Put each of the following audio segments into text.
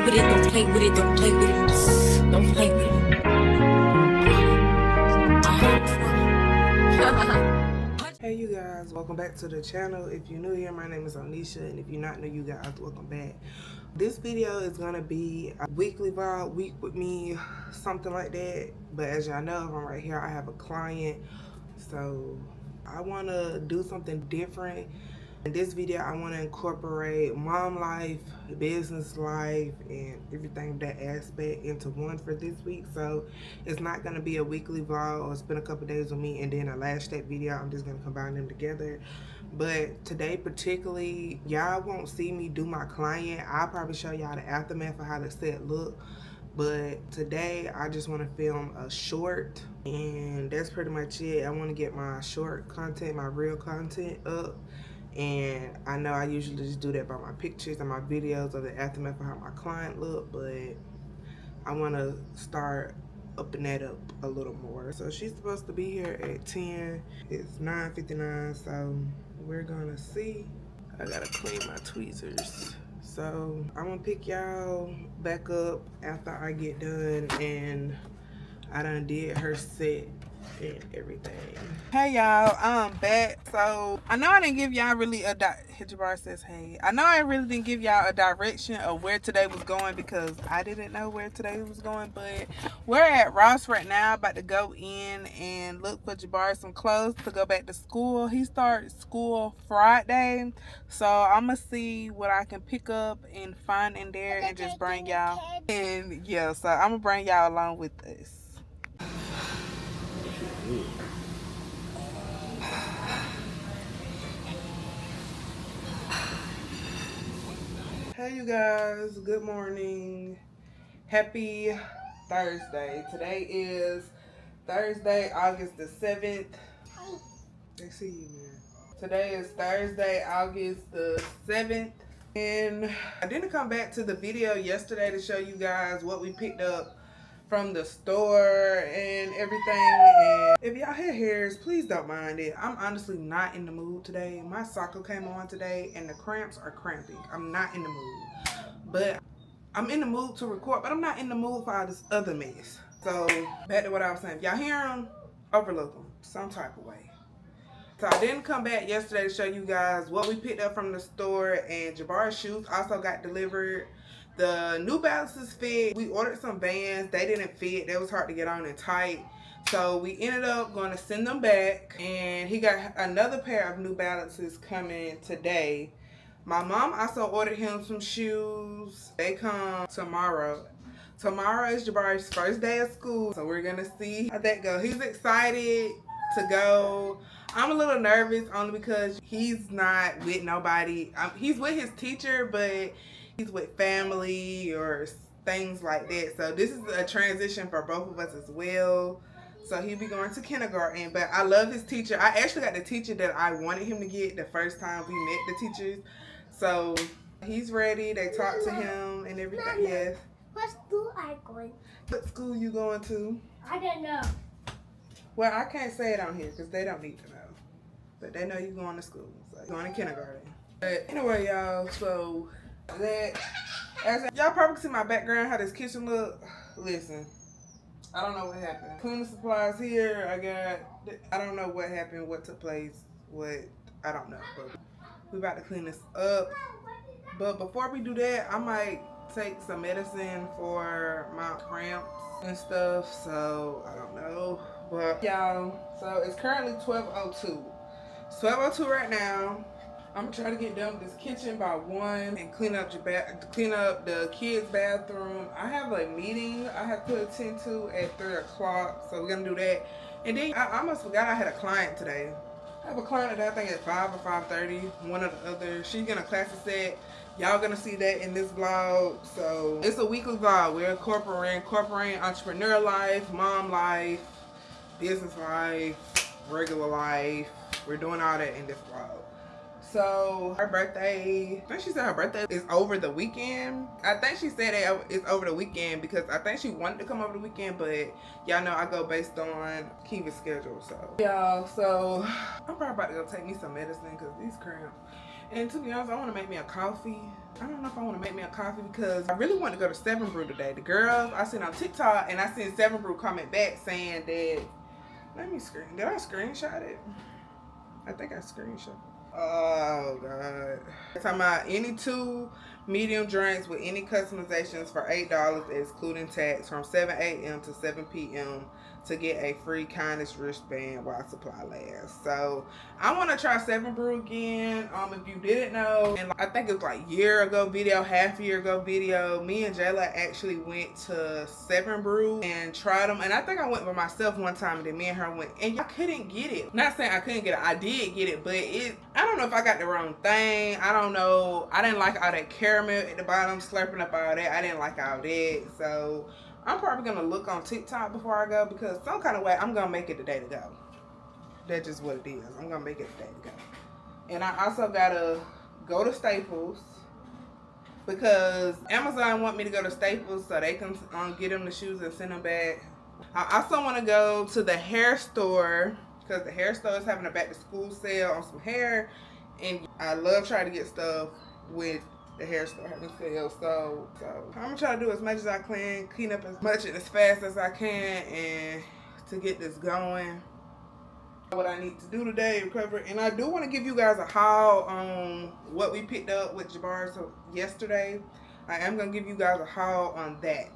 with it, don't play with it, don't play with it, don't play with it. Hey you guys, welcome back to the channel. If you're new here, my name is Onisha, and if you're not new, you guys, welcome back. This video is gonna be a weekly vlog, week with me, something like that. But as y'all know, I'm right here, I have a client, so I want to do something different. In this video, I want to incorporate mom life, business life, and everything that aspect into one for this week. So it's not going to be a weekly vlog or spend a couple days with me and then a Lash Step video. I'm just going to combine them together. But today particularly, y'all won't see me do my client. I'll probably show y'all the aftermath of how the set look. But today I just want to film a short, and that's pretty much it. I want to get my short content, my real content up. And I know I usually just do that by my pictures and my videos of the aftermath of how my client look, but I want to start upping that up a little more. So she's supposed to be here at 10. It's 9:59, so we're gonna see. I gotta clean my tweezers. So I'm gonna pick y'all back up after I get done and I done did her set and everything. Hey y'all, I'm back. So I know I didn't give y'all really a Jabbar says hey. I know I really didn't give y'all a direction of where today was going because I didn't know where today was going, but we're at Ross right now, about to go in and look for Jabbar some clothes to go back to school. He starts school Friday, so I'm gonna see what I can pick up and find in there and just bring y'all. And yeah, so I'm gonna bring y'all along with us. Hey you guys, good morning. Happy Thursday. Today is Thursday, August the 7th. They see you, man. Today is Thursday, August the 7th. And I didn't come back to the video yesterday to show you guys what we picked up from the store and everything. And if y'all hear hairs, please don't mind it. I'm honestly not in the mood today. My soccer came on today and the cramps are cramping. I'm not in the mood. But I'm in the mood to record, but I'm not in the mood for all this other mess. So back to what I was saying. If y'all hear them, overlook them some type of way. So I didn't come back yesterday to show you guys what we picked up from the store, and Jabbar's shoes also got delivered. The New Balances fit. We ordered some Vans. They didn't fit. They was hard to get on and tight. So we ended up going to send them back, and he got another pair of New Balances coming today. My mom also ordered him some shoes. They come tomorrow. Tomorrow is Jabbar's first day of school, so we're gonna see how that goes. He's excited to go. I'm a little nervous only because he's not with nobody. He's with his teacher, but he's with family or things like that. So this is a transition for both of us as well. So he'll be going to kindergarten, but I love his teacher. I actually got the teacher that I wanted him to get the first time we met the teachers. So he's ready. They talked to him and everything. Mama, yes. What school are you going? What school you going to? I don't know. Well, I can't say it on here because they don't need to know. But they know you're going to school. So you're going to kindergarten. But anyway, y'all, so that, as y'all probably see my background, how this kitchen look. Listen, I don't know what happened. Cleaning supplies here. I don't know what happened, what took place, I don't know. But we about to clean this up. But before we do that, I might take some medicine for my cramps and stuff. So I don't know. But y'all, so it's currently 12:02. It's 12:02 right now. I'm gonna try to get done with this kitchen by 1 and clean up the kids' bathroom. I have a meeting I have to attend to at 3 o'clock, so we're gonna do that. And then I almost forgot I had a client today. I have a client today, I think at 5 or 5:30. One or the other. She's gonna class a set. Y'all gonna see that in this vlog. So it's a weekly vlog. We're incorporating entrepreneur life, mom life, business life, regular life. We're doing all that in this vlog. So her birthday, I think she said her birthday is over the weekend. I think she said that it's over the weekend because I think she wanted to come over the weekend, but y'all know I go based on Kiva's schedule. So y'all, so I'm probably about to go take me some medicine because these cramps. And to be honest, I want to make me a coffee. I don't know if I want to make me a coffee because I really want to go to 7 Brew today. The girls I seen on TikTok, and I seen 7 Brew comment back saying that, let me screen. Did I screenshot it? I think I screenshot. Oh god. Talking about any 2 medium drinks with any customizations for $8 excluding tax from 7 a.m. to 7 p.m. to get a free kindness wristband while supply lasts. So I want to try 7 Brew again. If you didn't know, and I think it was like year ago video, half year ago video, me and Jayla actually went to 7 Brew and tried them. And I think I went by myself one time, and then me and her went, and I couldn't get it. Not saying I couldn't get it, I did get it, but I don't know if I got the wrong thing. I don't know. I didn't like all that caramel at the bottom, slurping up all that. I didn't like all that. So I'm probably gonna look on TikTok before I go, because some kind of way I'm gonna make it the day to go. That's just what it is. I'm gonna make it the day to go. And I also gotta go to Staples, because Amazon want me to go to Staples so they can get them the shoes and send them back. I also want to go to the hair store, because the hair store is having a back to school sale on some hair, and I love trying to get stuff with the hair store having sale. So I'm gonna try to do as much as I can, clean up as much and as fast as I can, and to get this going. What I need to do today, recover, and I do want to give you guys a haul on what we picked up with Jabars yesterday. I am gonna give you guys a haul on that,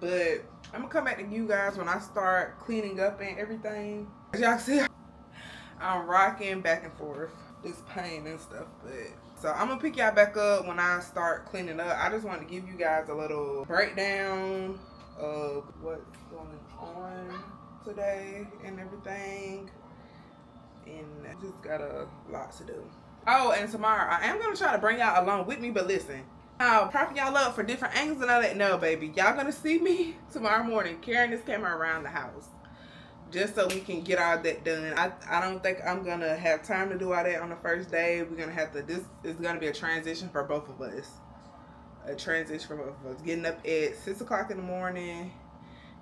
but I'm gonna come back to you guys when I start cleaning up and everything. As y'all see, I'm rocking back and forth this pain and stuff, but so I'm gonna pick y'all back up when I start cleaning up. I just want to give you guys a little breakdown of what's going on today and everything, and I just got a lot to do. Oh, and tomorrow I am gonna try to bring y'all along with me, but listen, I'll prop y'all up for different angles and all that. No, baby, y'all gonna see me tomorrow morning carrying this camera around the house, just so we can get all that done. I don't think I'm gonna have time to do all that on the first day. We're gonna have to, this is gonna be a transition for both of us. A transition for both of us. Getting up at 6 o'clock in the morning.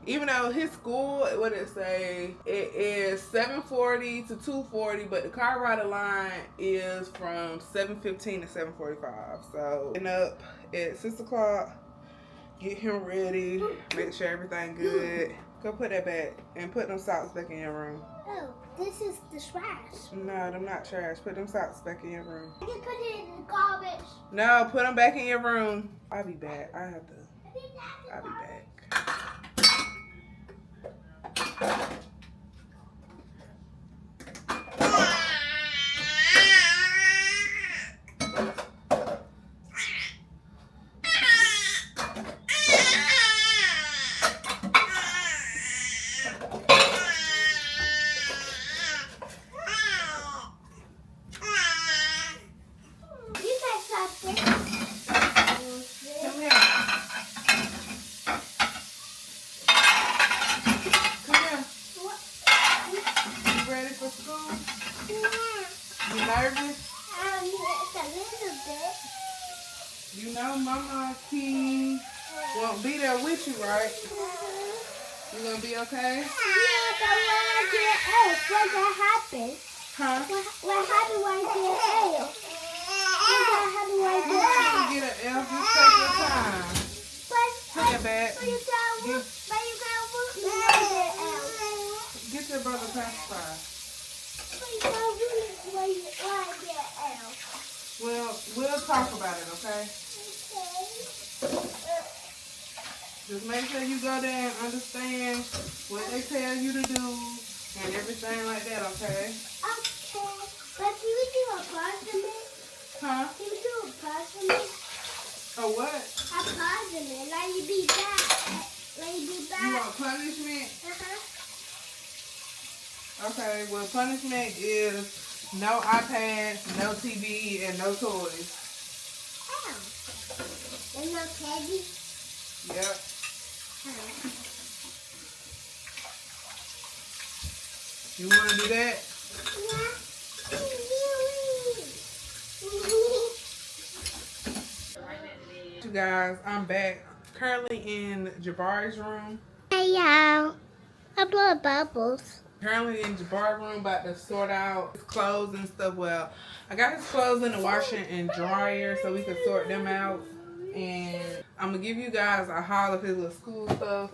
Even though his school, what did it say? It is 7:40 to 2:40, but the car rider line is from 7:15 to 7:45. So getting up at 6 o'clock, get him ready, make sure everything good. Go put that back and put them socks back in your room. Oh, this is the trash. No, them not trash. Put them socks back in your room. I can put it in the garbage. No, put them back in your room. I'll be back. I'll be back. You know Mama King won't be there with you, right? You gonna be okay? Yeah, but when I get out, what happened? Huh? What happened when I get out? What happened when I You get gonna out? get an L, just take your time. Take it back. But you gotta work me when I get out. Get your brother pacifier. But you gotta work me when I get out. Well, we'll talk about it, okay? Just make sure you go there and understand what they tell you to do and everything like that, okay? Okay. But can we do a punishment? Huh? Can we do a punishment? A what? A punishment. Let you be back. Let you be back. You want punishment? Uh-huh. Okay, well, punishment is no iPads, no TV, and no toys. Ow. There's no candy? Yep. You want to do that? Yeah. You guys, I'm back. Currently in Jabari's room. Hey y'all. I blow bubbles. Currently in Jabbar room about to sort out his clothes and stuff. Well, I got his clothes in the washer and dryer so we can sort them out. And I'm gonna give you guys a haul of his little school stuff.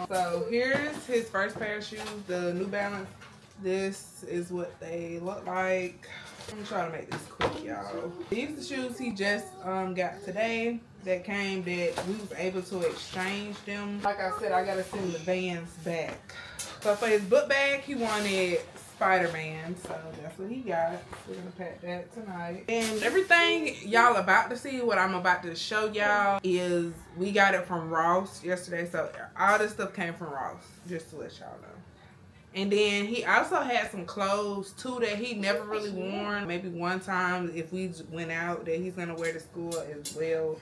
So here's his first pair of shoes, the New Balance. This is what they look like. I'm trying to make this quick, y'all. These are the shoes he just got today that came that we was able to exchange them. Like I said, I gotta send the Vans back. So for his book bag, he wanted Spider-Man, so that's what he got. We're gonna pack that tonight. And everything y'all about to see, what I'm about to show y'all, is we got it from Ross yesterday. So all this stuff came from Ross, just to let y'all know. And then he also had some clothes too that he never really worn. Maybe one time if we went out that he's gonna wear to school as well.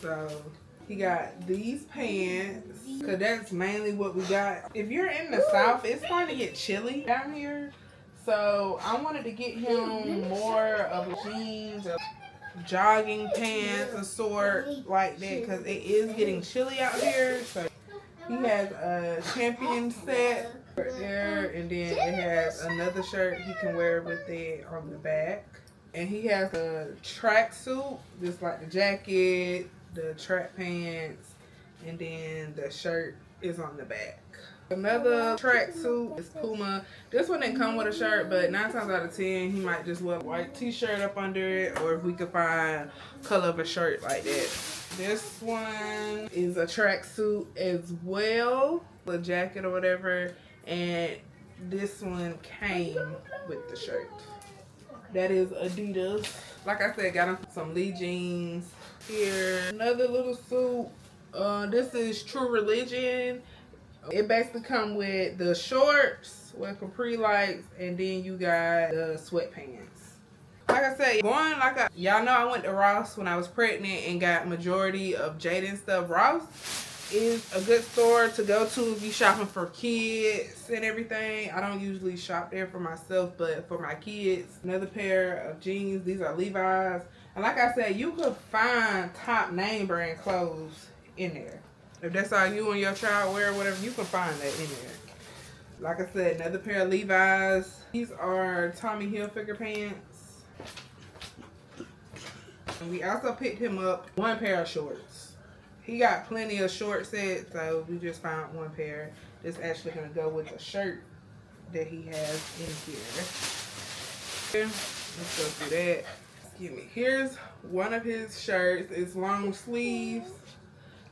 So he got these pants, cause that's mainly what we got. If you're in the South, it's starting to get chilly down here. So I wanted to get him more of jeans, or jogging pants, a sort like that, cause it is getting chilly out here. So he has a champion set right there, and then it has another shirt he can wear with it on the back. And he has a track suit, just like the jacket, the track pants, and then the shirt is on the back. Another track suit is Puma. This one didn't come with a shirt, but 9 times out of 10 he might just wear a white t-shirt up under it, or if we could find color of a shirt like that. This one is a track suit as well, a jacket or whatever, and this one came with the shirt. That is Adidas. Like I said, got him some Lee jeans here. Another little suit. This is True Religion. It basically come with the shorts with capri lights, and then you got the sweatpants. Like I said, y'all know I went to Ross when I was pregnant and got majority of Jaden stuff. Ross is a good store to go to if you shopping for kids and everything. I don't usually shop there for myself, but for my kids. Another pair of jeans. These are Levi's. And like I said, you could find top name brand clothes in there. If that's all you and your child wear or whatever, you can find that in there. Like I said, another pair of Levi's. These are Tommy Hilfiger pants. And we also picked him up one pair of shorts. He got plenty of short sets, so we just found one pair. This actually gonna go with the shirt that he has in here. Let's go through that. Excuse me. Here's one of his shirts. It's long sleeves.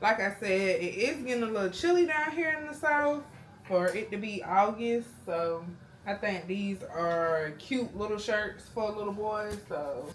Like I said, it is getting a little chilly down here in the South for it to be August. So I think these are cute little shirts for little boys. So,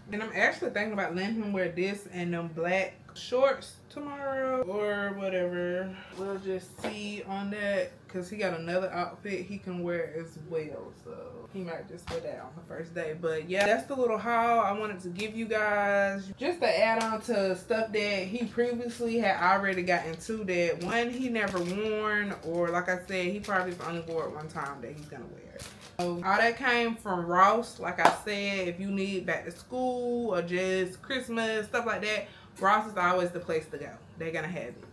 and I'm actually thinking about letting him wear this and them black shorts tomorrow or whatever. We'll just see on that, because he got another outfit he can wear as well. So he might just wear that on the first day. But yeah, that's the little haul I wanted to give you guys, just to add on to stuff that he previously had already gotten to, that one he never worn, or like I said, he probably only wore it one time that he's gonna wear. So all that came from Ross. Like I said, if you need back to school or just Christmas, stuff like that, Ross is always the place to go. They're gonna have it.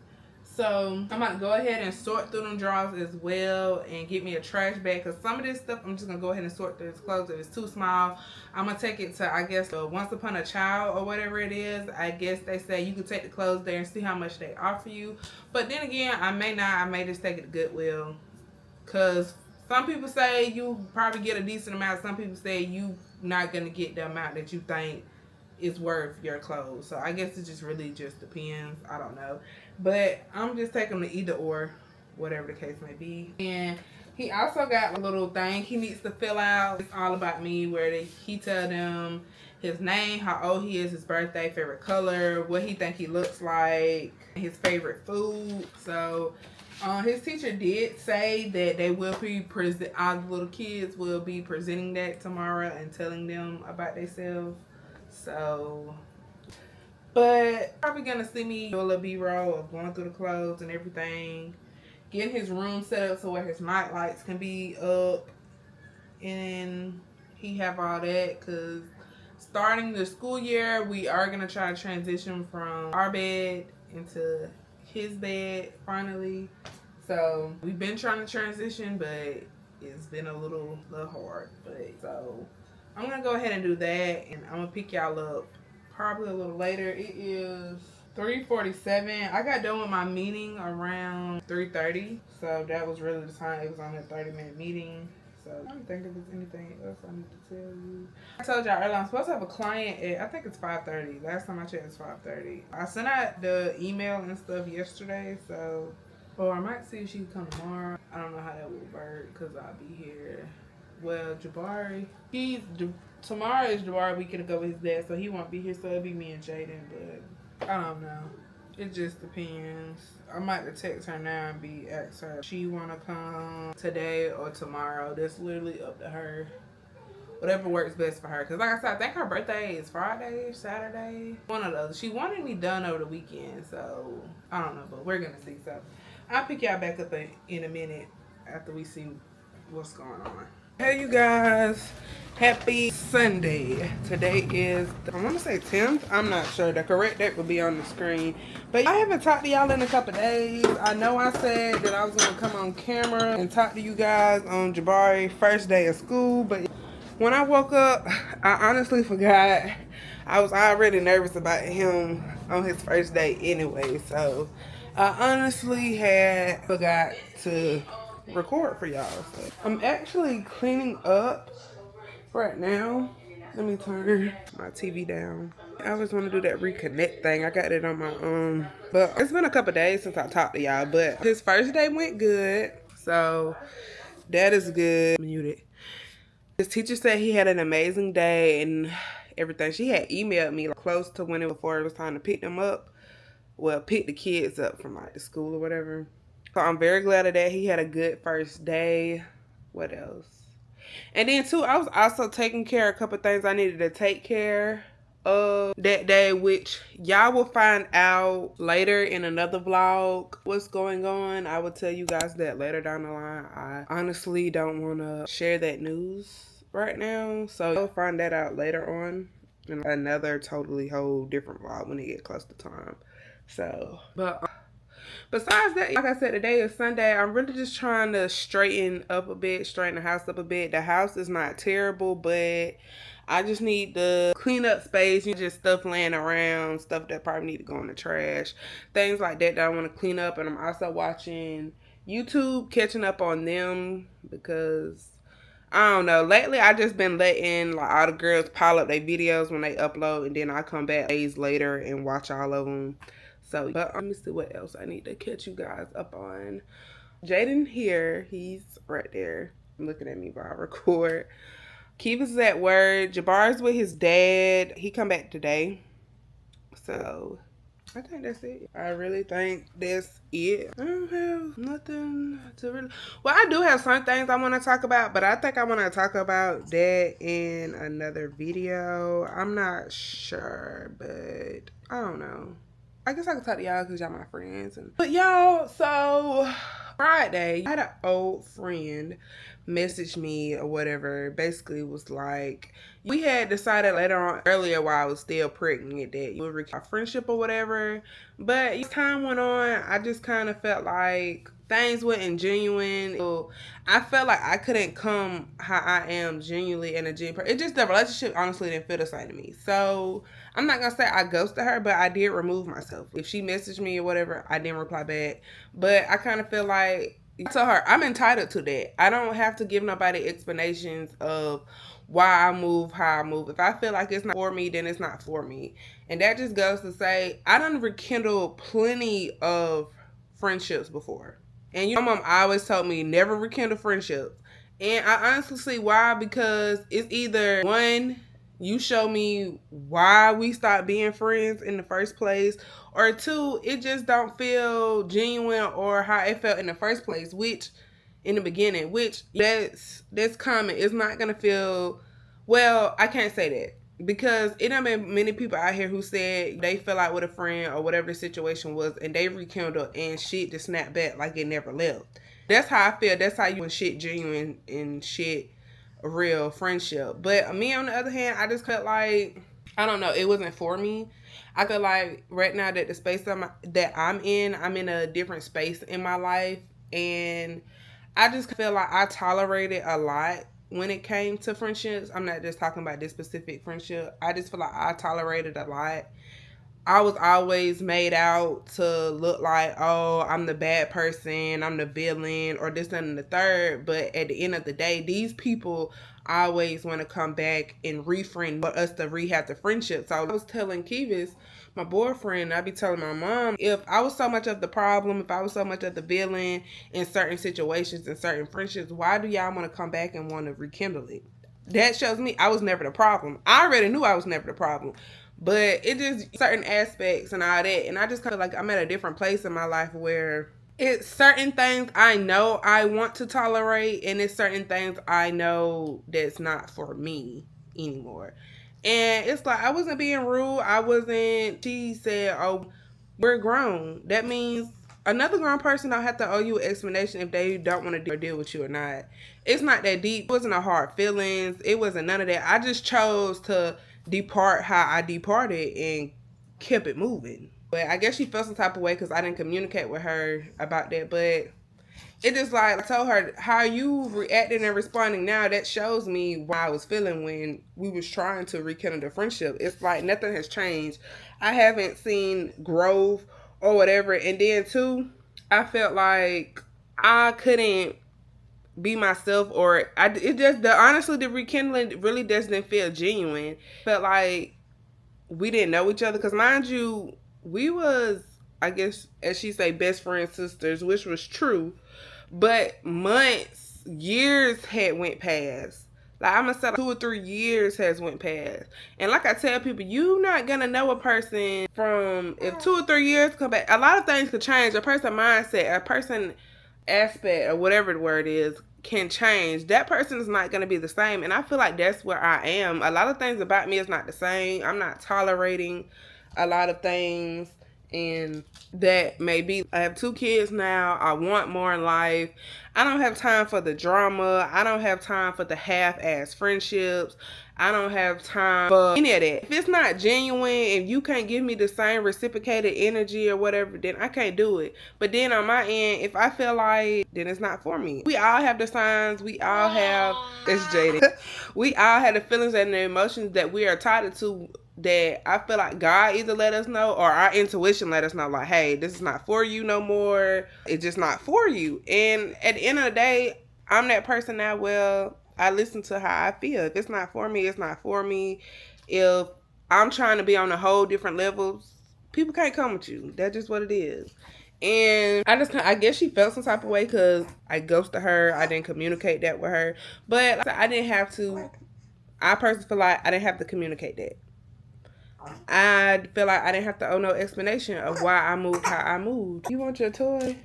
So I'm about to go ahead and sort through them drawers as well and get me a trash bag, because some of this stuff I'm just gonna go ahead and sort through his clothes. If it's too small, I'm gonna take it to, I guess, Once Upon a Child or whatever it is. I guess they say you can take the clothes there and see how much they offer you. But then again, I may not. I may just take it to Goodwill, because some people say you probably get a decent amount. Some people say you not gonna get the amount that you think is worth your clothes. So I guess it just really just depends. I don't know. But I'm just taking them to either or, whatever the case may be. And he also got a little thing he needs to fill out. It's all about me, where he tell them his name, how old he is, his birthday, favorite color, what he think he looks like, his favorite food. So his teacher did say that they will be all the little kids will be presenting that tomorrow and telling them about themselves. So, but probably gonna see me do a little B-roll of going through the clothes and everything, getting his room set up so where his night lights can be up, and he have all that, because starting the school year we are gonna try to transition from our bed into his bed finally. So we've been trying to transition, but it's been a little hard. But so I'm gonna go ahead and do that, and I'm gonna pick y'all up probably a little later. It is 3:47. I got done with my meeting around 3:30, so that was really the time. It was only a 30-minute meeting. So I don't think if there's anything else I need to tell you. I told y'all earlier I'm supposed to have a client at, I think it's 5:30. Last time I checked it's 5:30. I sent out the email and stuff yesterday, so or I might see if she can come tomorrow. I don't know how that will work because I'll be here. Well, Jabari, tomorrow is Jabari weekend to go with his dad, so he won't be here, so it'll be me and Jaden, but I don't know. It just depends. I might text her now and ask her if she wanna come today or tomorrow. That's literally up to her. Whatever works best for her. Cause like I said, I think her birthday is Friday, Saturday. One of those. She wanted me done over the weekend, so I don't know, but we're gonna see. So I'll pick y'all back up in a minute after we see what's going on. Hey you guys, happy Sunday. Today is, I want to say 10th. I'm not sure. The correct date will be on the screen. But I haven't talked to y'all in a couple days. I know I said that I was going to come on camera and talk to you guys on Jabari's first day of school. But when I woke up, I honestly forgot. I was already nervous about him on his first day anyway. So I honestly had forgot to record for y'all. So I'm actually cleaning up right now. Let me turn my TV down. I always want to do that reconnect thing. I got it on my but it's been a couple days since I talked to y'all, but his first day went good, so that is good. Muted. His teacher said he had an amazing day and everything. She had emailed me close to before it was time to pick them up. Well, pick the kids up from like the school or whatever. So I'm very glad of that. He had a good first day. What else? And then too, I was also taking care of a couple things I needed to take care of that day, which y'all will find out later in another vlog what's going on. I will tell you guys that later down the line. I honestly don't want to share that news right now. So you'll find that out later on in another totally whole different vlog when it get close to time. So, but besides that, like I said, today is Sunday. I'm really just trying to straighten the house up a bit. The house is not terrible, but I just need to clean up space. Just stuff laying around, stuff that probably need to go in the trash. Things like that I want to clean up. And I'm also watching YouTube, catching up on them because I don't know. Lately, I just been letting like all the girls pile up their videos when they upload, and then I come back days later and watch all of them. So, but let me see what else I need to catch you guys up on. Jaden here, he's right there looking at me while I record. Keevis is at work. Jabari's with his dad. He come back today. So I think that's it. I really think that's it. I don't have nothing to really... Well, I do have some things I want to talk about, but I think I want to talk about that in another video. I'm not sure, but I don't know. I guess I can talk to y'all because y'all my friends. But y'all, so Friday, I had an old friend message me or whatever. Basically was like, we had decided earlier while I was still pregnant that we would recount our friendship or whatever. But as time went on, I just kind of felt like things weren't genuine. So I felt like I couldn't come how I am genuinely in a genuine person. It just, the relationship honestly didn't feel the same to me. So I'm not gonna say I ghosted her, but I did remove myself. If she messaged me or whatever, I didn't reply back. But I kind of feel like, I told her I'm entitled to that. I don't have to give nobody explanations of why I move, how I move. If I feel like it's not for me, then it's not for me. And that just goes to say, I done rekindled plenty of friendships before. And my mom always told me never rekindle friendships. And I honestly see why, because it's either one, you show me why we stopped being friends in the first place, or two, it just don't feel genuine or how it felt in the first place, which in the beginning, which that's common. It's not gonna feel, well, I can't say that because it done been many people out here who said they fell out with a friend or whatever the situation was and they rekindled and shit just snapped back like it never left. That's how I feel. That's how you and shit genuine and shit a real friendship. But me on the other hand, I just felt like, I don't know, it wasn't for me. I feel like right now that the space that I'm in a different space in my life, and I just feel like I tolerated a lot when it came to friendships. I'm not just talking about this specific friendship. I just feel like I tolerated a lot. I was always made out to look like, oh, I'm the bad person, I'm the villain, or this and the third. But at the end of the day, these people always want to come back and refriend for us to rehab the friendship. So I was telling Kevis, my boyfriend, I be telling my mom, if I was so much of the problem, if I was so much of the villain in certain situations and certain friendships, why do y'all want to come back and want to rekindle it? That shows me I was never the problem. I already knew I was never the problem. But it just certain aspects and all that. And I just kind of like I'm at a different place in my life where it's certain things I know I want to tolerate, and it's certain things I know that's not for me anymore. And it's like I wasn't being rude. I wasn't. She said, "Oh, we're grown." That means another grown person don't have to owe you an explanation if they don't want to deal with you or not. It's not that deep. It wasn't a hard feelings. It wasn't none of that. I just chose to depart how I departed and kept it moving. But I guess she felt some type of way because I didn't communicate with her about that. But it just like I told her how you reacting and responding now, that shows me why I was feeling when we was trying to rekindle the friendship. It's like nothing has changed. I haven't seen growth or whatever. And then too, I felt like I couldn't be myself, or honestly the rekindling really doesn't feel genuine. Felt like we didn't know each other because mind you, we was, I guess as she say, best friend sisters, which was true, but months, years had went past. Like I'm gonna say like 2 or 3 years has went past. And like I tell people, you not gonna know a person from if 2 or 3 years come back. A lot of things could change. A person mindset, a person aspect, or whatever the word is, can change. That person is not going to be the same. And I feel like that's where I am. A lot of things about me is not the same. I'm not tolerating a lot of things. And that maybe I have 2 kids now. I want more in life. I don't have time for the drama. I don't have time for the half-ass friendships. I don't have time for any of that. If it's not genuine, if you can't give me the same reciprocated energy or whatever, then I can't do it. But then on my end, if I feel like, then it's not for me. We all have the signs. We all have, it's jaded. We all have the feelings and the emotions that we are tied to, that I feel like God either let us know or our intuition let us know, like, hey, this is not for you no more. It's just not for you. And at the end of the day, I'm that person now. Well, I listen to how I feel. If it's not for me, it's not for me. If I'm trying to be on a whole different level, people can't come with you. That's just what it is. And I guess she felt some type of way because I ghosted her. I didn't communicate that with her. But like I didn't have to. I personally feel like I didn't have to communicate that. I feel like I didn't have to owe no explanation of why I moved how I moved. You want your toy?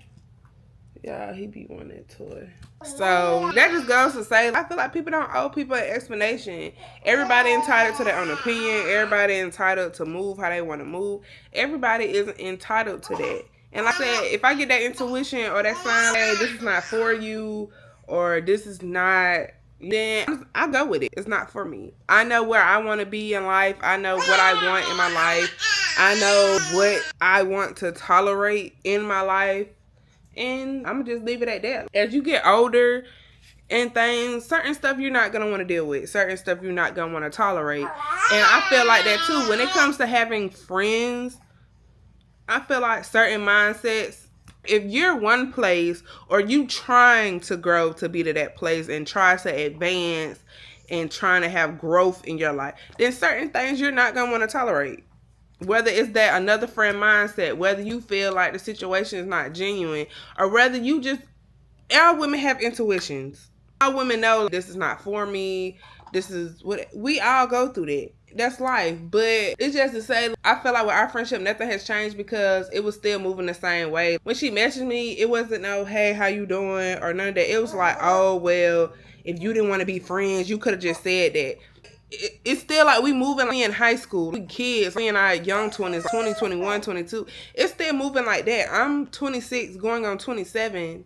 Yeah, he be wanting that toy. So that just goes to say, I feel like people don't owe people an explanation. Everybody entitled to their own opinion. Everybody entitled to move how they want to move. Everybody isn't entitled to that. And like I said, if I get that intuition or that sign, hey, this is not for you, or this is not, then I go with it. It's not for me. I know where I want to be in life. I know what I want in my life. I know what I want to tolerate in my life. And I'm going to just leave it at that. As you get older and things, certain stuff you're not going to want to deal with. Certain stuff you're not going to want to tolerate. And I feel like that too. When it comes to having friends, I feel like certain mindsets, if you're one place or you trying to grow to be to that place and try to advance and trying to have growth in your life, then certain things you're not going to want to tolerate. Whether it's that another friend mindset, whether you feel like the situation is not genuine, or whether you just, all women have intuitions. All women know this is not for me. This is what, we all go through that. That's life. But it's just to say, I feel like with our friendship, nothing has changed because it was still moving the same way. When she messaged me, it wasn't no, hey, how you doing? Or none of that. It was like, oh, well, if you didn't want to be friends, you could have just said that. It's still like we moving like we in high school. We kids, we in our young 20s, 20, 21, 22. It's still moving like that. I'm 26 going on 27,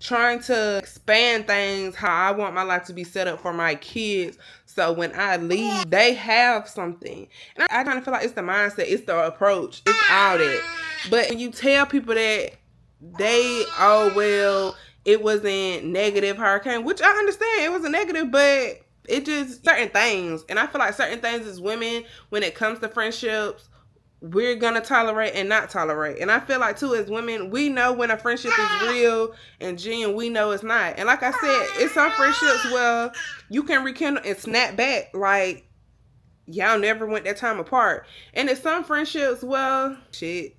trying to expand things how I want my life to be set up for my kids. So when I leave, they have something. And I kind of feel like it's the mindset, it's the approach, it's all that. But when you tell people that, oh well, it wasn't negative hurricane, which I understand it was a negative, but it just certain things. And I feel like certain things as women, when it comes to friendships, we're gonna tolerate and not tolerate. And I feel like too, as women, we know when a friendship is real and genuine, we know it's not. And like I said, it's some friendships where you can rekindle and snap back like y'all never went that time apart. And it's some friendships, well, shit,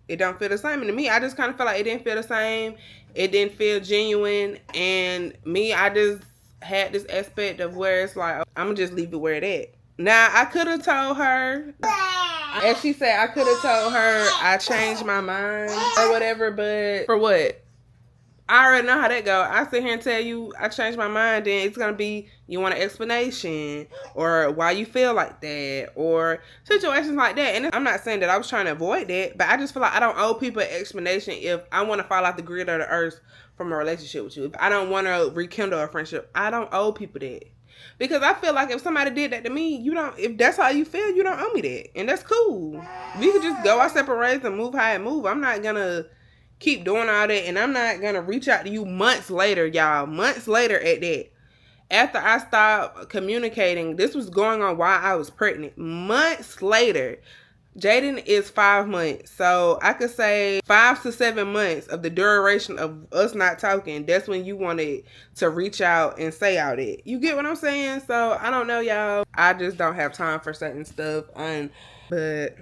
it don't feel the same. And to me, I just kind of feel like it didn't feel the same. It didn't feel genuine. And me, I just had this aspect of where it's like, I'm gonna just leave it where it at. Now, I could have told her, as she said, I could have told her I changed my mind or whatever, but for what? I already know how that go. I sit here and tell you I changed my mind, then it's going to be, you want an explanation or why you feel like that or situations like that. And I'm not saying that I was trying to avoid that, but I just feel like I don't owe people an explanation if I want to fall off the grid of the earth from a relationship with you. If I don't want to rekindle a friendship, I don't owe people that. Because I feel like if somebody did that to me, if that's how you feel, you don't owe me that. And that's cool. We could just go our separate ways and move how it move. I'm not going to keep doing all that, and I'm not gonna reach out to you months later, y'all. Months later at that. After I stopped communicating, this was going on while I was pregnant. Months later, Jaden is 5 months. So I could say 5 to 7 months of the duration of us not talking. That's when you wanted to reach out and say all that. You get what I'm saying? So I don't know, y'all. I just don't have time for certain stuff. But,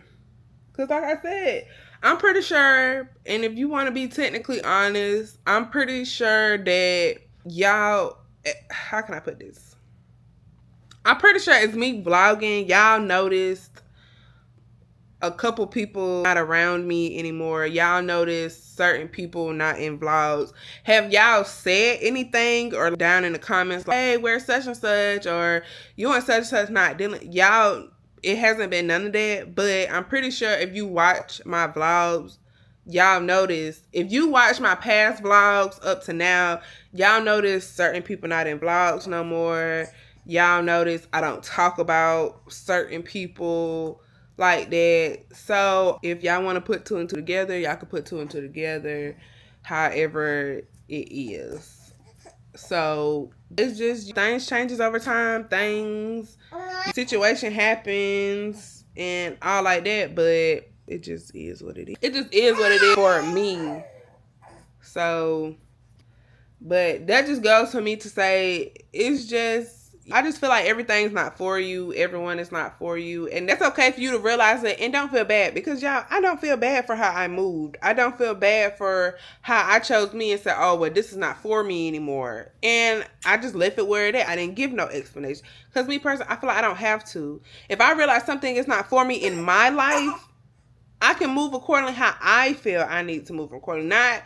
because like I said, I'm pretty sure, and if you want to be technically honest, I'm pretty sure that y'all, how can I put this? I'm pretty sure it's me vlogging. Y'all noticed a couple people not around me anymore. Y'all noticed certain people not in vlogs. Have y'all said anything or down in the comments like, hey, where's such and such, or you and such and such not dealing? Y'all, it hasn't been none of that, but I'm pretty sure if you watch my vlogs, y'all notice, if you watch my past vlogs up to now, y'all notice certain people not in vlogs no more. Y'all notice I don't talk about certain people like that. So if y'all want to put two and two together, y'all can put two and two together however it is. So it's just things changes over time, situation happens and all like that, but it just is what it is. It just is what it is for me. So, but that just goes for me to say, it's just, I just feel like everything's not for you. Everyone is not for you. And that's okay for you to realize it and don't feel bad. Because y'all, I don't feel bad for how I moved. I don't feel bad for how I chose me and said, oh, well, this is not for me anymore. And I just left it where it is. I didn't give no explanation. Because me personally, I feel like I don't have to. If I realize something is not for me in my life, I can move accordingly how I feel I need to move accordingly. Not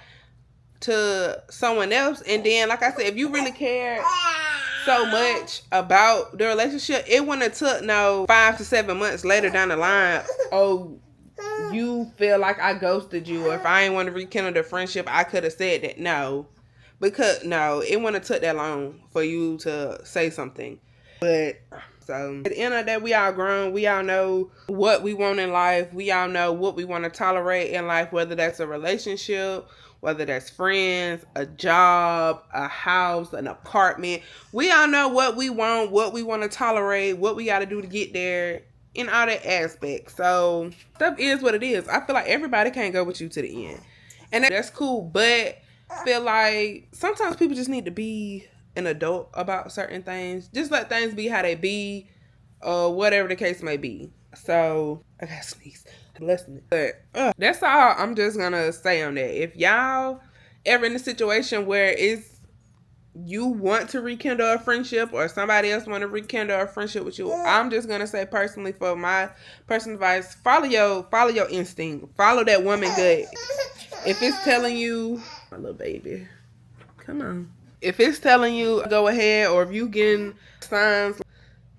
to someone else. And then, like I said, if you really care so much about the relationship, it wouldn't have took no 5 to 7 months later down the line, oh, you feel like I ghosted you, or if I ain't want to rekindle the friendship, I could have said that. No, because no, it wouldn't have took that long for you to say something. But so at the end of the day, we all grown. We all know what we want in life. We all know what we want to tolerate in life, whether that's a relationship, whether that's friends, a job, a house, an apartment. We all know what we want to tolerate, what we got to do to get there in all that aspects. So stuff is what it is. I feel like everybody can't go with you to the end. And that's cool. But I feel like sometimes people just need to be an adult about certain things. Just let things be how they be, or whatever the case may be. So I gotta sneeze. Bless me. But that's all I'm just gonna say on that. If y'all ever in a situation where you want to rekindle a friendship, or somebody else want to rekindle a friendship with you, I'm just gonna say personally, for my personal advice, follow your instinct. Follow that woman gut. If it's telling you, my little baby, come on. If it's telling you go ahead, or if you getting signs,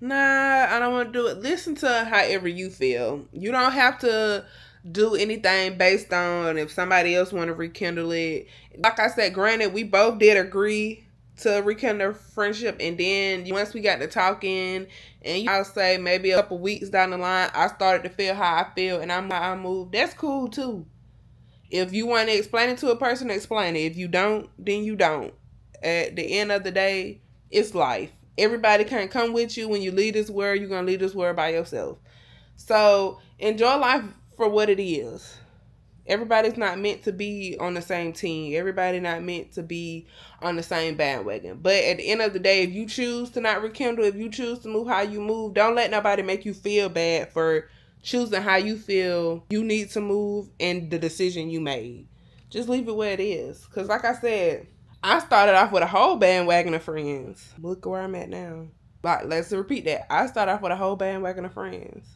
nah, I don't want to do it, listen to however you feel. You don't have to do anything based on if somebody else want to rekindle it. Like I said, granted, we both did agree to rekindle friendship, and then once we got to talking, and I'll say maybe a couple weeks down the line, I started to feel how I feel, and I moved. That's cool too. If you want to explain it to a person, explain it. If you don't, then you don't. At the end of the day, it's life. Everybody can't come with you. When you leave this world, you're going to leave this world by yourself. So enjoy life for what it is. Everybody's not meant to be on the same team. Everybody not meant to be on the same bandwagon. But at the end of the day, if you choose to not rekindle, if you choose to move how you move, don't let nobody make you feel bad for choosing how you feel you need to move and the decision you made. Just leave it where it is. Because like I said, I started off with a whole bandwagon of friends. Look where I'm at now. Like, let's repeat that. I started off with a whole bandwagon of friends.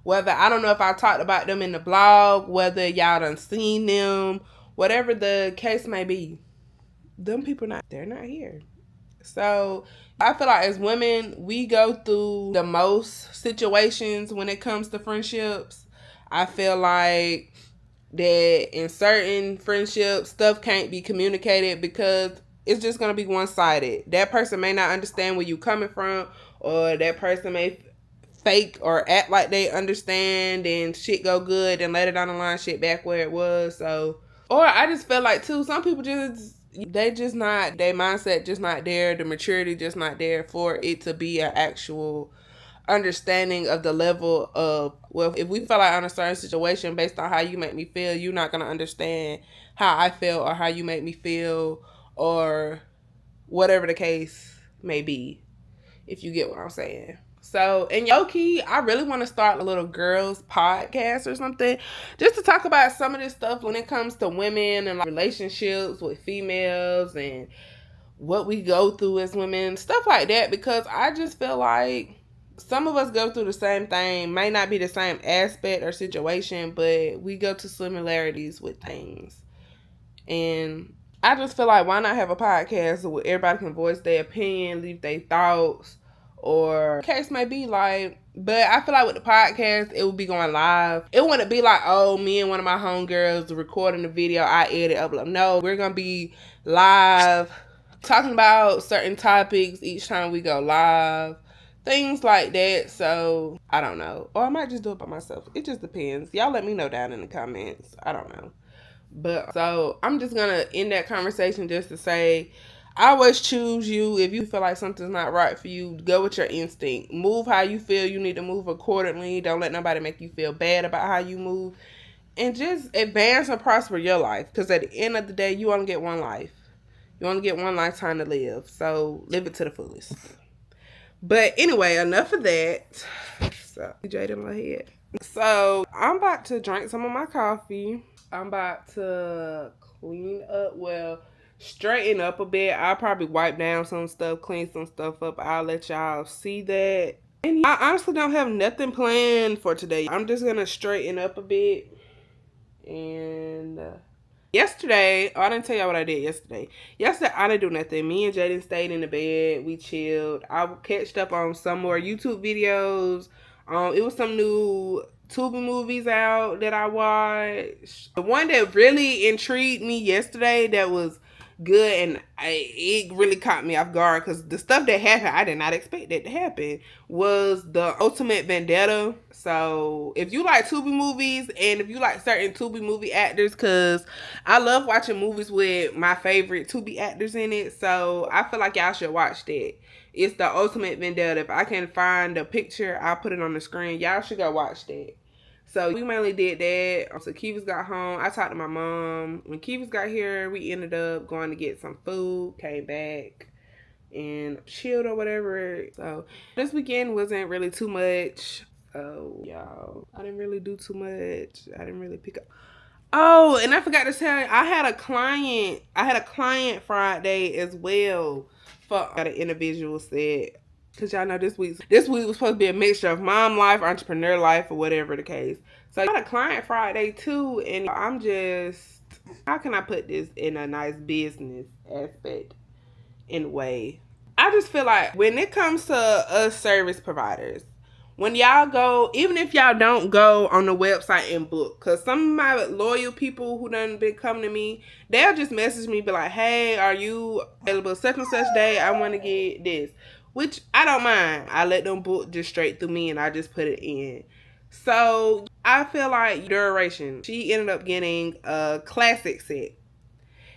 Whether, I don't know if I talked about them in the blog, whether y'all done seen them, whatever the case may be, them people they're not here. So I feel like as women, we go through the most situations when it comes to friendships. I feel like that in certain friendships, stuff can't be communicated because it's just going to be one-sided. That person may not understand where you're coming from, or that person may fake or act like they understand and shit go good and later down the line shit back where it was. So, or I just feel like too, some people their mindset just not there, the maturity just not there for it to be an actual understanding of the level of, well, if we feel like on a certain situation based on how you make me feel, you're not going to understand how I feel or how you make me feel or whatever the case may be, if you get what I'm saying. So, and low-key, I really want to start a little girls podcast or something, just to talk about some of this stuff when it comes to women and like relationships with females and what we go through as women, stuff like that, because I just feel like some of us go through the same thing, may not be the same aspect or situation, but we go to similarities with things. And I just feel like, why not have a podcast where everybody can voice their opinion, leave their thoughts, or case may be like, but I feel like with the podcast, it would be going live. It wouldn't be like, oh, me and one of my homegirls recording the video, I edit, upload. No, we're going to be live, talking about certain topics each time we go live, things like that. So, I don't know. Or I might just do it by myself. It just depends. Y'all let me know down in the comments. I don't know. But, so, I'm just going to end that conversation just to say, I always choose you. If you feel like something's not right for you, go with your instinct. Move how you feel. You need to move accordingly. Don't let nobody make you feel bad about how you move. And just advance and prosper your life. Because at the end of the day, you only get one life. You only get one lifetime to live. So, live it to the fullest. But anyway, enough of that. So, Jade in my head. So, I'm about to drink some of my coffee. I'm about to clean up. Well, straighten up a bit. I'll probably wipe down some stuff, clean some stuff up. I'll let y'all see that. And I honestly don't have nothing planned for today. I'm just gonna straighten up a bit. And yesterday, I didn't tell y'all what I did yesterday. Yesterday, I didn't do nothing. Me and Jaden stayed in the bed. We chilled. I catched up on some more YouTube videos. It was some new Tubi movies out that I watched. The one that really intrigued me yesterday that was good, and it really caught me off guard, because the stuff that happened, I did not expect that to happen, was the Ultimate Vendetta. So if you like Tubi movies, and if you like certain Tubi movie actors, because I love watching movies with my favorite Tubi actors in it, so I feel like y'all should watch that. It's the Ultimate Vendetta. If I can find a picture, I'll put it on the screen. Y'all should go watch that. So we mainly did that. So Kivas got home. I talked to my mom. When Kivas got here, we ended up going to get some food, came back, and chilled or whatever. So this weekend wasn't really too much. Oh, y'all, I didn't really do too much. I didn't really pick up. Oh, and I forgot to tell you, I had a client Friday as well for an individual said. Because y'all know this week was supposed to be a mixture of mom life, entrepreneur life, or whatever the case. So I got a client Friday too, and I'm just, how can I put this in a nice business aspect in a way? I just feel like when it comes to us service providers, when y'all go, even if y'all don't go on the website and book, because some of my loyal people who done been coming to me, they'll just message me, be like, hey, are you available such and such day? I want to get this. Which I don't mind. I let them book just straight through me, and I just put it in. So I feel like duration. She ended up getting a classic set.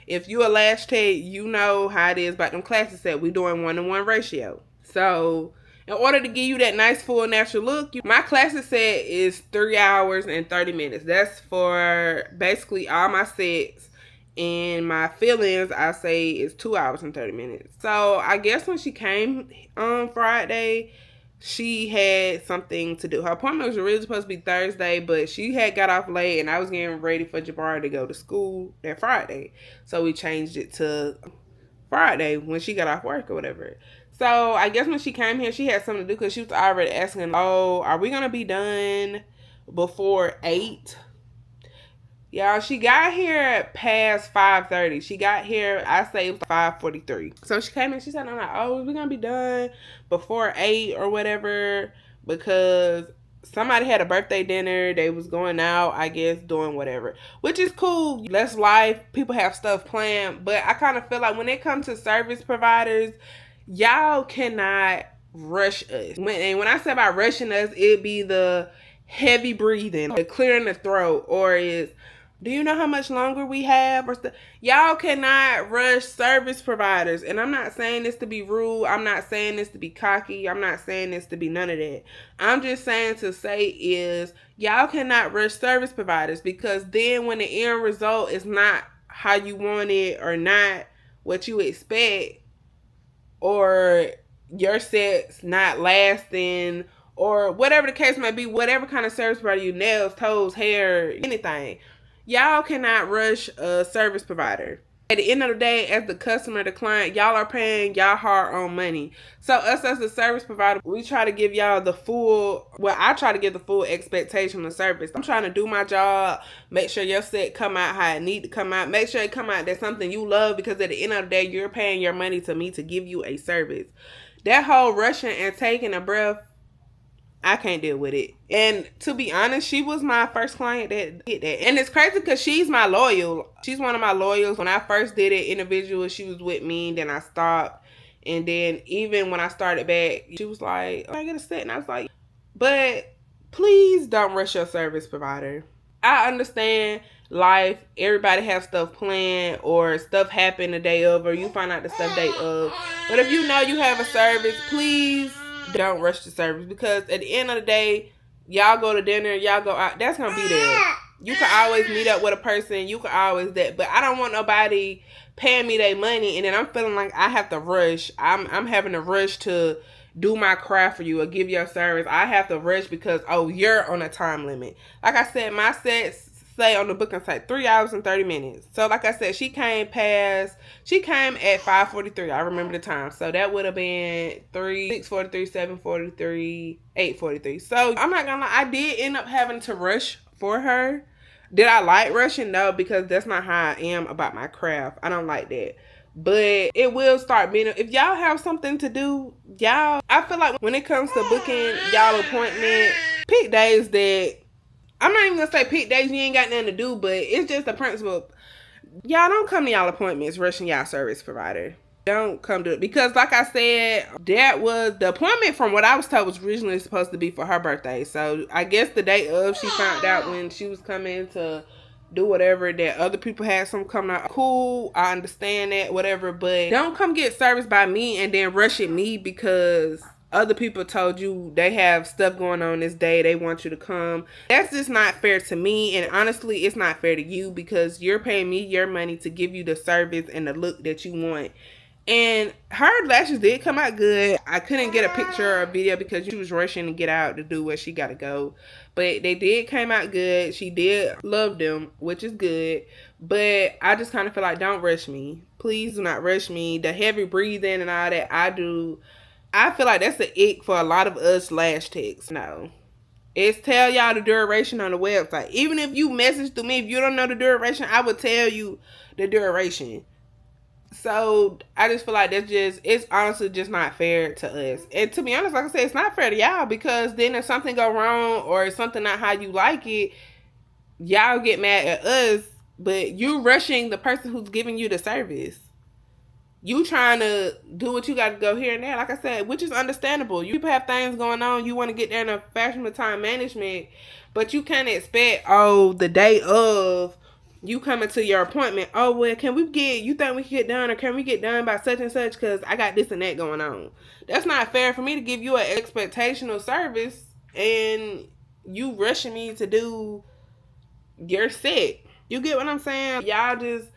If you a Lash tech, you know how it is about them classic set. We doing 1-to-1 ratio. So in order to give you that nice full natural look, my classic set is 3 hours and 30 minutes. That's for basically all my sets. And my fillings, I say, is 2 hours and 30 minutes. So I guess when she came on Friday, she had something to do. Her appointment was really supposed to be Thursday, but she had got off late, and I was getting ready for Jabari to go to school that Friday. So we changed it to Friday when she got off work or whatever. So I guess when she came here, she had something to do because she was already asking, oh, are we going to be done before 8? Y'all, she got here past 5:30. She got here, I say, it was 5:43. So she came in, she said, I'm like, oh, we're going to be done before 8 or whatever, because somebody had a birthday dinner. They was going out, I guess, doing whatever, which is cool. That's life. People have stuff planned. But I kind of feel like when it comes to service providers, y'all cannot rush us. And when I say about rushing us, it be the heavy breathing, the clearing the throat, or is, do you know how much longer we have? Or y'all cannot rush service providers. And I'm not saying this to be rude. I'm not saying this to be cocky. I'm not saying this to be none of that. I'm just saying to say is y'all cannot rush service providers, because then when the end result is not how you want it or not what you expect, or your set's not lasting, or whatever the case may be, whatever kind of service provider you, nails, toes, hair, anything, y'all cannot rush a service provider. At the end of the day, as the customer, the client, y'all are paying y'all hard-earned money. So us as a service provider, we try to give y'all the full, well, I try to give the full expectation of service. I'm trying to do my job, make sure your set come out how it need to come out, make sure it come out that's something you love, because at the end of the day, you're paying your money to me to give you a service. That whole rushing and taking a breath, I can't deal with it. And to be honest, she was my first client that did that. And it's crazy because she's my loyal. She's one of my loyals. When I first did it individual, she was with me. Then I stopped. And then even when I started back, she was like, oh, I get a set. And I was like, but please don't rush your service provider. I understand life. Everybody have stuff planned, or stuff happen the day of, or you find out the stuff day of. But if you know you have a service, please don't rush the service, because at the end of the day, y'all go to dinner, y'all go out, that's gonna be there. You can always meet up with a person, you can always that, but I don't want nobody paying me their money and then I'm feeling like I have to rush. I'm having to rush to do my craft for you or give your service. I have to rush because, oh, you're on a time limit. Like I said, my sets say on the booking site 3 hours and 30 minutes. So like I said, she came at 5:43. I remember the time. So that would have been 6:43, 7:43, 8:43. So I'm not gonna lie, I did end up having to rush for her. Did I like rushing? No, because that's not how I am about my craft. I don't like that. But it will start being, if y'all have something to do, y'all, I feel like when it comes to booking y'all appointment, pick days that, I'm not even gonna say pick days you ain't got nothing to do, but it's just the principle. Y'all don't come to y'all appointments rushing y'all service provider. Don't come to it. Because like I said, that was the appointment, from what I was told, was originally supposed to be for her birthday. So I guess the day of, she found out when she was coming to do whatever that other people had some coming out. Cool, I understand that, whatever, but don't come get service by me and then rush at me because other people told you they have stuff going on this day, they want you to come. That's just not fair to me, and honestly, it's not fair to you because you're paying me your money to give you the service and the look that you want. And her lashes did come out good. I couldn't get a picture or a video because she was rushing to get out to do where she got to go. But they did come out good. She did love them, which is good. But I just kind of feel like, don't rush me. Please do not rush me. The heavy breathing and all that I do, I feel like that's the ick for a lot of us lash techs. No. It's tell y'all the duration on the website. Even if you message to me, if you don't know the duration, I would tell you the duration. So I just feel like it's honestly just not fair to us. And to be honest, like I said, it's not fair to y'all because then if something go wrong or it's something not how you like it, y'all get mad at us, but you rushing the person who's giving you the service. You trying to do what you got to go here and there, like I said, which is understandable. You people have things going on. You want to get there in a fashion of time management. But you can't expect, oh, the day of you coming to your appointment, oh, well, can we get, you think we can get done, or can we get done by such and such, because I got this and that going on. That's not fair for me to give you an expectational service and you rushing me to do your set. You get what I'm saying? Y'all just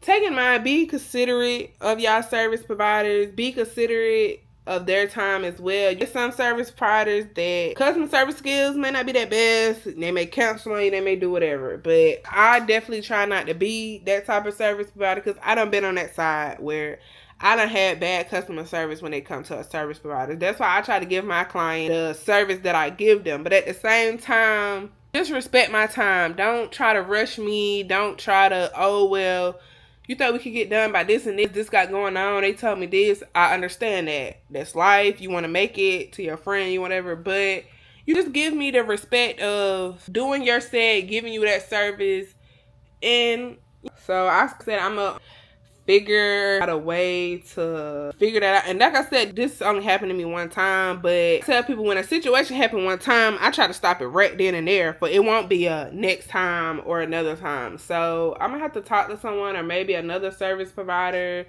take in mind, be considerate of y'all service providers, be considerate of their time as well. There's some service providers that customer service skills may not be that best. They may cancel on you, they may do whatever. But I definitely try not to be that type of service provider, because I done been on that side where I done had bad customer service when they come to a service provider. That's why I try to give my client the service that I give them. But at the same time, just respect my time. Don't try to rush me. Don't try to, oh, well, you thought we could get done by this and this got going on. They told me this. I understand that. That's life. You want to make it to your friend, you whatever. But you just give me the respect of doing your set, giving you that service. And so I said I'm a figure out a way to figure that out. And like I said, this only happened to me one time, but I tell people, when a situation happened one time, I try to stop it right then and there, for it won't be a next time or another time. So I'm gonna have to talk to someone, or maybe another service provider,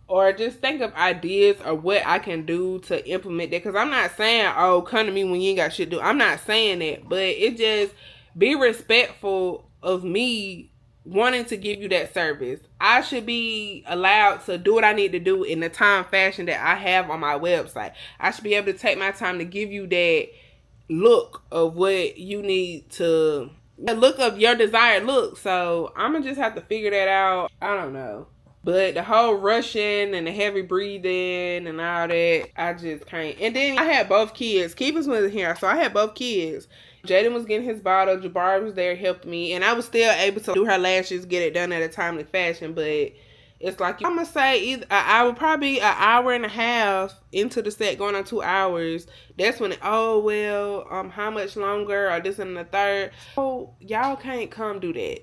or just think of ideas or what I can do to implement that. Because I'm not saying, oh, come to me when you ain't got shit to do. I'm not saying that, but it just be respectful of me wanting to give you that service. I should be allowed to do what I need to do in the time fashion that I have on my website. I should be able to take my time to give you that look of what you need to, the look of your desired look. So I'm gonna just have to figure that out. I don't know. But the whole rushing and the heavy breathing and all that, I just can't. And then I had both kids. Keepers wasn't here, so I had both kids. Jaden was getting his bottle. Jabari was there helping me. And I was still able to do her lashes, get it done at a timely fashion. But it's like, I'm going to say either I would probably an hour and a half into the set, going on 2 hours. That's when, oh, well, how much longer, or this and the third. Oh, y'all can't come do that.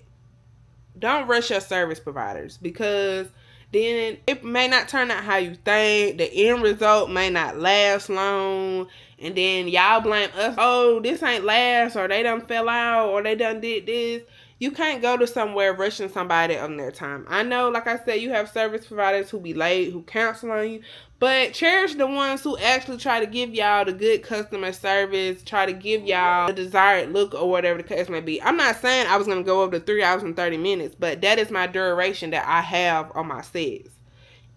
Don't rush your service providers, because then it may not turn out how you think. The end result may not last long. And then y'all blame us. Oh, this ain't last, or they done fell out, or they done did this. You can't go to somewhere rushing somebody on their time. I know, like I said, you have service providers who be late, who cancel on you. But cherish the ones who actually try to give y'all the good customer service, try to give y'all the desired look, or whatever the case may be. I'm not saying I was going to go over to 3 hours and 30 minutes, but that is my duration that I have on my sets.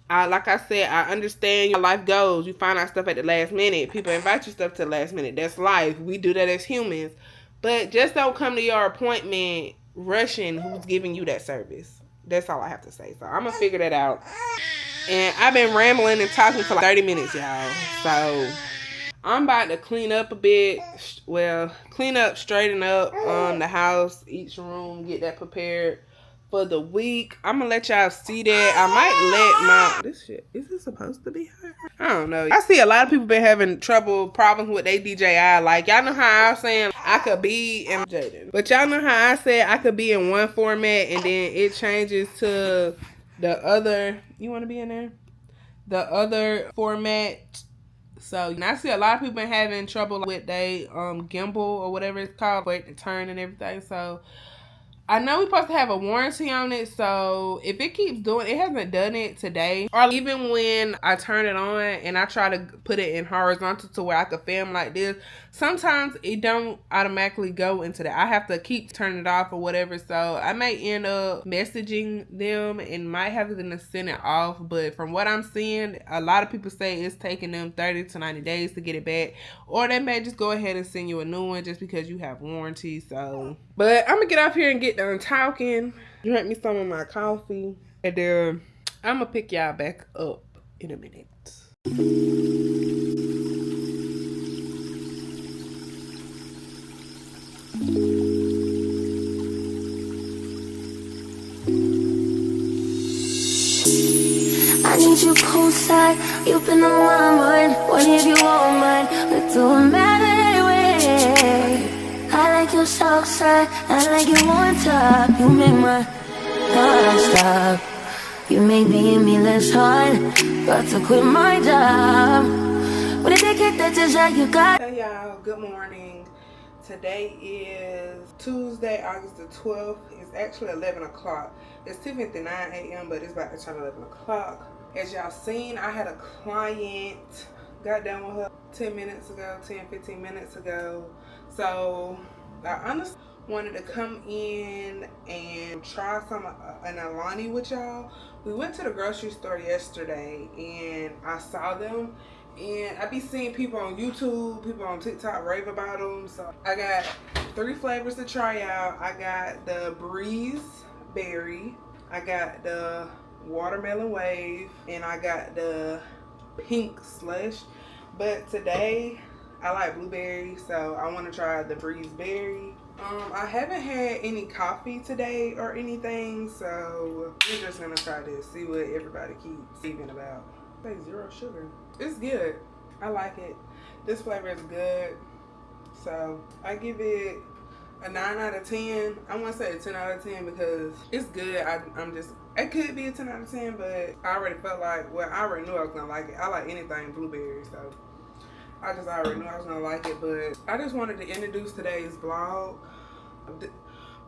Like I said, I understand your life goes. You find out stuff at the last minute. People invite you stuff to the last minute. That's life. We do that as humans. But just don't come to your appointment rushing who's giving you that service. That's all I have to say. So I'm going to figure that out. And I've been rambling and talking for like 30 minutes, y'all. So I'm about to clean up a bit. Well, clean up, straighten up the house, each room, get that prepared for the week. I'm gonna let y'all see that. I might let my, this shit, is it supposed to be her? I don't know. I see a lot of people been having problems with their DJI. Like, y'all know how I was saying I could be in Jaden, but y'all know how I said I could be in one format and then it changes to the other. You want to be in there? The other format. So I see a lot of people been having trouble with they gimbal or whatever it's called, for it to turn and everything. So I know we're supposed to have a warranty on it, so if it keeps doing, it hasn't done it today, or even when I turn it on and I try to put it in horizontal to where I could film like this, sometimes it don't automatically go into that. I have to keep turning it off or whatever, so I may end up messaging them and might have to send it off. But from what I'm seeing, a lot of people say it's taking them 30 to 90 days to get it back, or they may just go ahead and send you a new one just because you have warranty. So, but I'm gonna get up here and get done talking, drink me some of my coffee, and then I'm gonna pick y'all back up in a minute. I need you poolside, you've been on my mind. What if you won't mind? But don't matter anyway. I like your soft side, I like you on top. You make my heart stop. You make me less hard. Got to quit my job. When I take it, that's just how you got. Hey y'all, good morning. Today is Tuesday, August the 12th. It's actually 11 o'clock. It's 10:59 a.m., but it's about to turn 11 o'clock. As y'all seen, I had a client, got done with her 10 minutes ago, 10-15 minutes ago. So I honestly wanted to come in and try some an Alani with y'all. We went to the grocery store yesterday and I saw them, and I be seeing people on YouTube, people on TikTok rave about them. So I got 3 flavors to try out. I got the Breeze Berry, I got the Watermelon Wave, and I got the Pink Slush. But today I like blueberry, so I want to try the Breeze Berry. I haven't had any coffee today or anything, so we're just gonna try this, see what everybody keeps raving about. Say 0 sugar. It's good. I like it. This flavor is good, so I give it a 9 out of 10. I want to say a 10 out of 10 because it's good. It could be a 10 out of 10, but I already felt like, well, I already knew I was gonna like it. I like anything blueberry, so I just already knew I was gonna like it. But I just wanted to introduce today's vlog.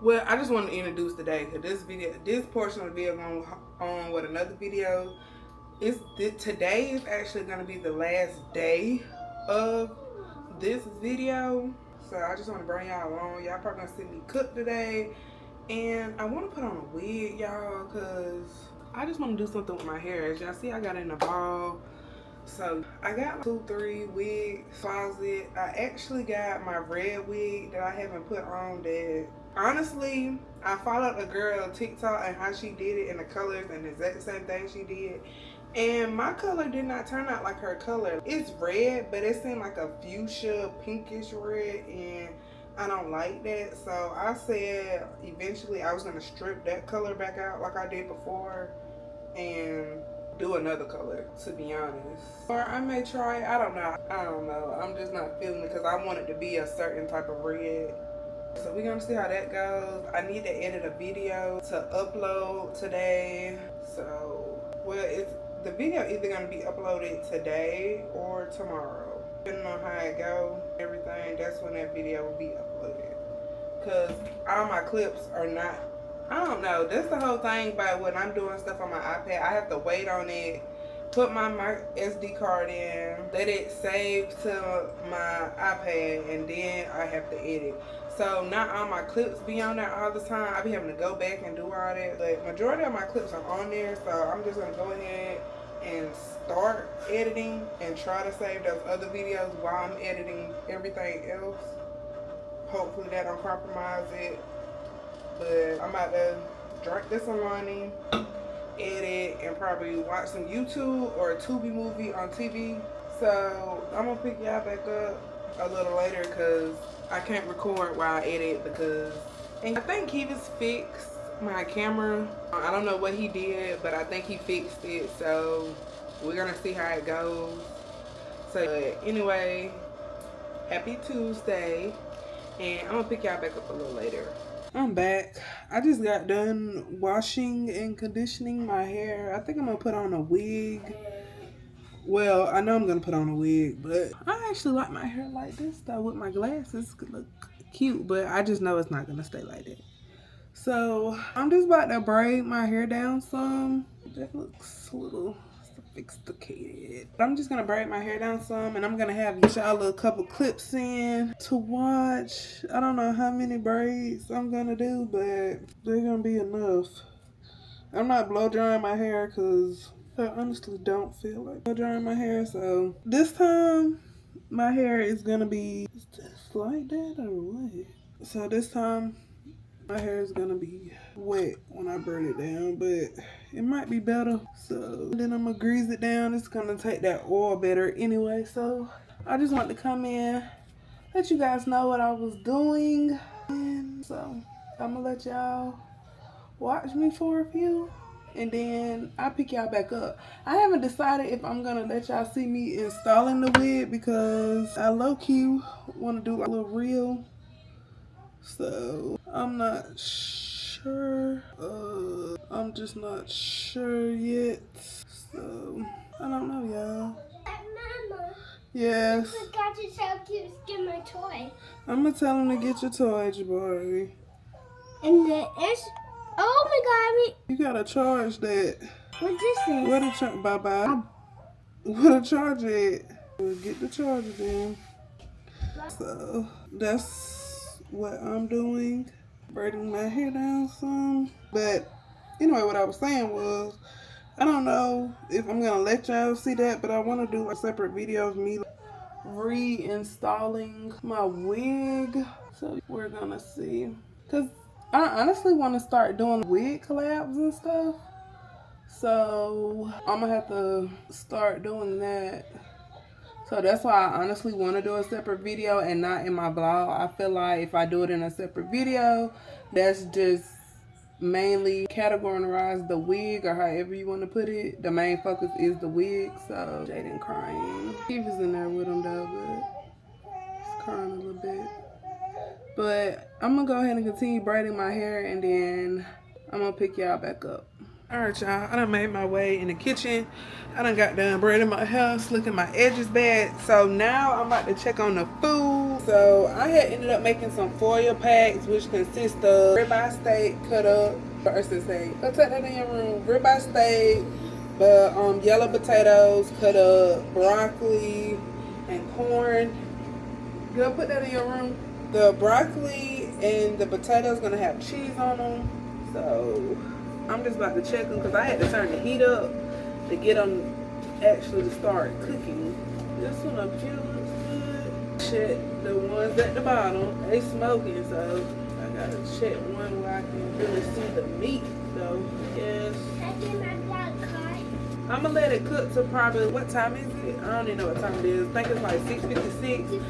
Well, I just wanted to introduce today because this portion of the video going on with another video. Today is actually gonna be the last day of this video, so I just want to bring y'all along. Y'all probably gonna see me cook today, and I want to put on a wig, y'all, because I just want to do something with my hair. As y'all see, I got it in a ball. So I got 2-3 wig closet. I actually got my red wig that I haven't put on. That honestly, I followed a girl on TikTok and how she did it in the colors and the exact same thing she did, and my color did not turn out like her color. It's red, but it seemed like a fuchsia pinkish red, and I don't like that. So I said eventually I was gonna strip that color back out like I did before and do another color, to be honest. Or I may try, I don't know. I'm just not feeling it because I want it to be a certain type of red. So we're gonna see how that goes. I need to edit a video to upload today. So, well, the video either gonna be uploaded today or tomorrow. Depending on how it go, everything, that's when that video will be uploaded. Cause all my clips are not, I don't know, that's the whole thing about when I'm doing stuff on my iPad. I have to wait on it, put my SD card in, let it save to my iPad, and then I have to edit. So not all my clips be on there all the time. I be having to go back and do all that, but majority of my clips are on there. So I'm just gonna go ahead and start editing and try to save those other videos while I'm editing everything else. Hopefully that don't compromise it. But I'm about to drink this Alani, edit, and probably watch some YouTube or a Tubi movie on TV. So I'm gonna pick y'all back up a little later because I can't record while I edit because I think he just fixed my camera. I don't know what he did, but I think he fixed it. So we're gonna see how it goes. So anyway, happy Tuesday, and I'm gonna pick y'all back up a little later. I'm back. I just got done washing and conditioning my hair. I think I'm gonna put on a wig. Well, I know I'm gonna put on a wig, but I actually like my hair like this though. With my glasses, it could look cute, but I just know it's not gonna stay like that. So I'm just about to braid my hair down some. That looks a little sophisticated. I'm just gonna braid my hair down some, and I'm gonna have y'all a couple clips in to watch. I don't know how many braids I'm gonna do, but they're gonna be enough. I'm not blow drying my hair because I honestly don't feel like blow drying my hair. So this time my hair is gonna be just like that or what? So this time my hair is gonna be wet when I burn it down, but it might be better. So then I'm gonna grease it down. It's gonna take that oil better anyway. So I just want to come in, let you guys know what I was doing. And so I'm gonna let y'all watch me for a few, and then I'll pick y'all back up. I haven't decided if I'm gonna let y'all see me installing the wig because I low-key want to do like a little reel. So I'm not sure. I'm just not sure yet. So I don't know, y'all. Yes. I forgot to tell kids to get my toy. I'm gonna tell him to get your toy, Jabari. And then it's, oh my god, You gotta charge that. what this is? Where the charge? Bye bye. Where the charger at? We'll get the charger then. So that's what I'm doing. Braiding my hair down some. But anyway, what I was saying was, I don't know if I'm gonna let y'all see that, but I want to do a separate video of me reinstalling my wig. So we're gonna see. Cause I honestly want to start doing wig collabs and stuff. So I'm gonna have to start doing that. So that's why I honestly want to do a separate video and not in my blog. I feel like if I do it in a separate video, that's just mainly categorize the wig or however you want to put it. The main focus is the wig. So Jaden crying. He was in there with him though, but he's crying a little bit. But I'm gonna go ahead and continue braiding my hair and then I'm gonna pick y'all back up. Alright y'all, I done made my way in the kitchen. I done got done braiding my hair, slicking my edges back. So now I'm about to check on the food. So I had ended up making some foil packs, which consist of ribeye steak cut up. Versus say, go take that in your room. Ribeye steak, but yellow potatoes cut up, broccoli, and corn. Go put that in your room. The broccoli and the potatoes gonna have cheese on them. So I'm just about to check them because I had to turn the heat up to get them actually to start cooking. This one up here looks good. Check the ones at the bottom. They smoking, so I gotta check one where I can really see the meat though. Yes. I'm gonna let it cook to probably, what time is it? I don't even know what time it is. I think it's like 6:56.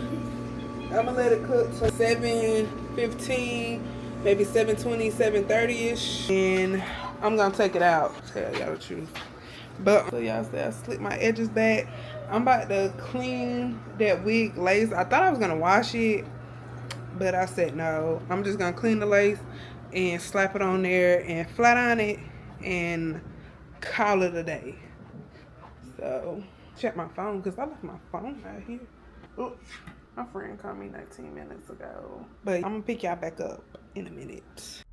I'm gonna let it cook to 7:15, maybe 7:20, 7:30ish, and I'm gonna take it out. Tell y'all the truth. But so y'all say I slicked my edges back. I'm about to clean that wig lace. I thought I was gonna wash it, but I said no. I'm just gonna clean the lace and slap it on there and flat iron it and call it a day. So check my phone because I left my phone out here. Oops. My friend called me 19 minutes ago. But I'm gonna pick y'all back up in a minute.